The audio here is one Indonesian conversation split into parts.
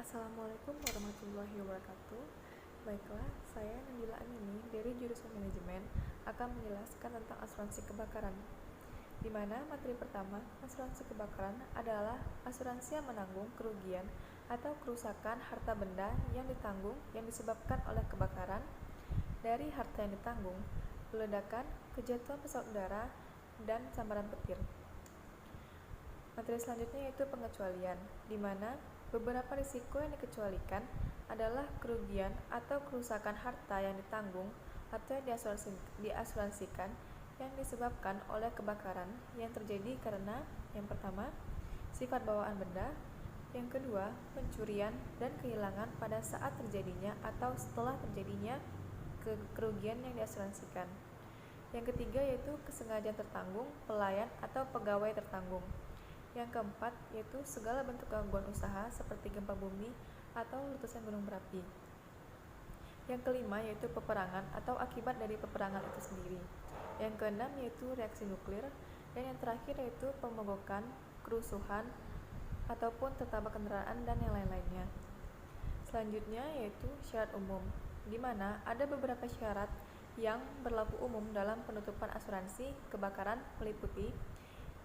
Assalamualaikum warahmatullahi wabarakatuh. Baiklah, saya Nabila Amini dari jurusan manajemen akan menjelaskan tentang asuransi kebakaran. Di mana materi pertama, asuransi kebakaran adalah asuransi yang menanggung kerugian atau kerusakan harta benda yang ditanggung yang disebabkan oleh kebakaran. Dari harta yang ditanggung, ledakan, kejatuhan pesawat udara, dan sambaran petir. Materi selanjutnya yaitu pengecualian, di mana beberapa risiko yang dikecualikan adalah kerugian atau kerusakan harta yang ditanggung atau yang diasuransikan yang disebabkan oleh kebakaran yang terjadi karena yang pertama, sifat bawaan benda, yang kedua, pencurian dan kehilangan pada saat terjadinya atau setelah terjadinya kerugian yang diasuransikan. Yang ketiga yaitu kesengajaan tertanggung, pelayan atau pegawai tertanggung. Yang keempat yaitu segala bentuk gangguan usaha seperti gempa bumi atau letusan gunung berapi. Yang kelima yaitu peperangan atau akibat dari peperangan itu sendiri. Yang keenam yaitu reaksi nuklir, dan yang terakhir yaitu pemogokan, kerusuhan, ataupun tertabrak kendaraan dan yang lain-lainnya. Selanjutnya yaitu syarat umum, di mana ada beberapa syarat yang berlaku umum dalam penutupan asuransi kebakaran meliputi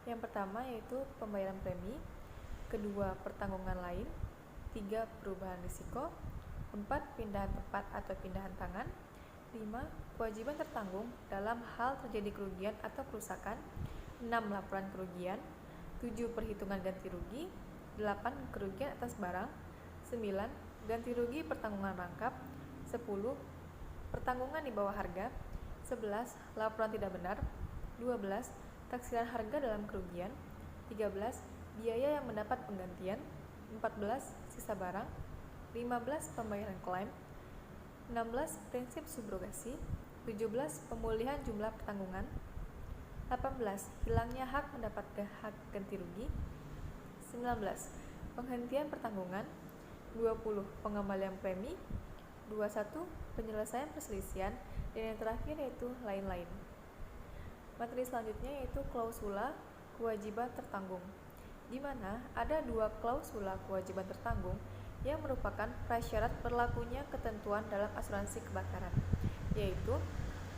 yang pertama yaitu pembayaran premi, kedua pertanggungan lain, tiga perubahan risiko, empat pindahan tempat atau pindahan tangan, lima kewajiban tertanggung dalam hal terjadi kerugian atau kerusakan, enam laporan kerugian, tujuh perhitungan ganti rugi, delapan kerugian atas barang, sembilan ganti rugi pertanggungan rangkap, 10 pertanggungan di bawah harga, 11 laporan tidak benar, 12 taksiran harga dalam kerugian, 13 biaya yang mendapat penggantian, 14 sisa barang, 15 pembayaran klaim, 16 prinsip subrogasi, 17 pemulihan jumlah pertanggungan, 18 hilangnya hak mendapatkan hak ganti rugi, 19 penghentian pertanggungan, 20 pengembalian premi, 21 penyelesaian perselisihan, dan yang terakhir yaitu lain-lain. Materi selanjutnya yaitu klausula kewajiban tertanggung, di mana ada dua klausula kewajiban tertanggung yang merupakan prasyarat berlakunya ketentuan dalam asuransi kebakaran, yaitu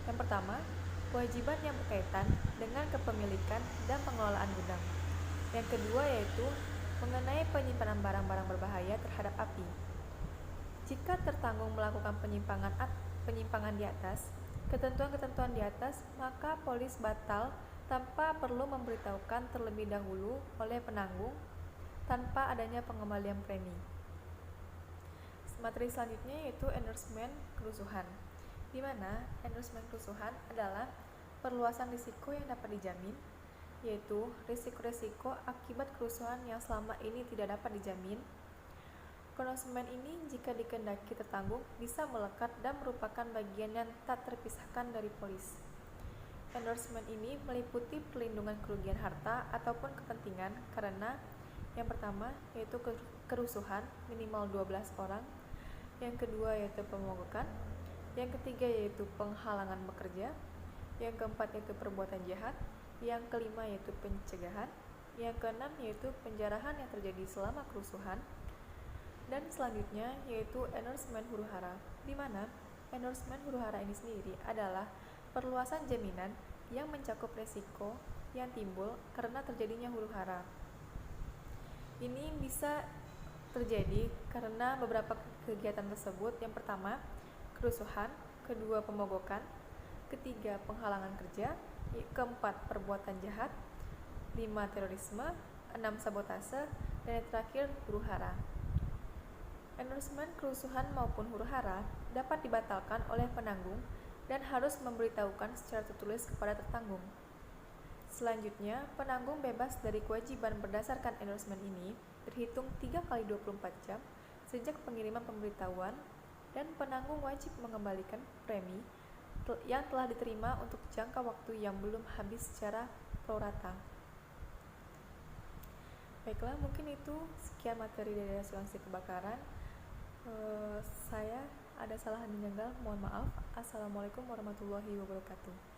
yang pertama, kewajiban yang berkaitan dengan kepemilikan dan pengelolaan gudang. Yang kedua yaitu mengenai penyimpanan barang-barang berbahaya terhadap api. Jika tertanggung melakukan penyimpangan di atas ketentuan-ketentuan di atas, maka polis batal tanpa perlu memberitahukan terlebih dahulu oleh penanggung tanpa adanya pengembalian premi. Materi selanjutnya yaitu endorsement kerusuhan, di mana endorsement kerusuhan adalah perluasan risiko yang dapat dijamin, yaitu risiko-risiko akibat kerusuhan yang selama ini tidak dapat dijamin. Endorsement ini jika dikehendaki tertanggung bisa melekat dan merupakan bagian yang tak terpisahkan dari polis. Endorsement ini meliputi perlindungan kerugian harta ataupun kepentingan karena yang pertama yaitu kerusuhan minimal 12 orang, yang kedua yaitu pemogokan, yang ketiga yaitu penghalangan bekerja, yang keempat yaitu perbuatan jahat, yang kelima yaitu pencegahan, yang keenam yaitu penjarahan yang terjadi selama kerusuhan, dan selanjutnya yaitu endorsement huru-hara, di mana endorsement huru-hara ini sendiri adalah perluasan jaminan yang mencakup risiko yang timbul karena terjadinya huru-hara. Ini bisa terjadi karena beberapa kegiatan tersebut. Yang pertama, kerusuhan, kedua pemogokan, ketiga penghalangan kerja, keempat perbuatan jahat, 5 terorisme, 6 sabotase, dan yang terakhir huru-hara. Endorsement kerusuhan maupun huru-hara dapat dibatalkan oleh penanggung dan harus memberitahukan secara tertulis kepada tertanggung. Selanjutnya, penanggung bebas dari kewajiban berdasarkan endorsement ini terhitung 3 kali 24 jam sejak pengiriman pemberitahuan, dan penanggung wajib mengembalikan premi yang telah diterima untuk jangka waktu yang belum habis secara prorata. Baiklah, mungkin itu sekian materi dari asuransi kebakaran. Saya ada salah menjanggal, mohon maaf. Assalamualaikum warahmatullahi wabarakatuh.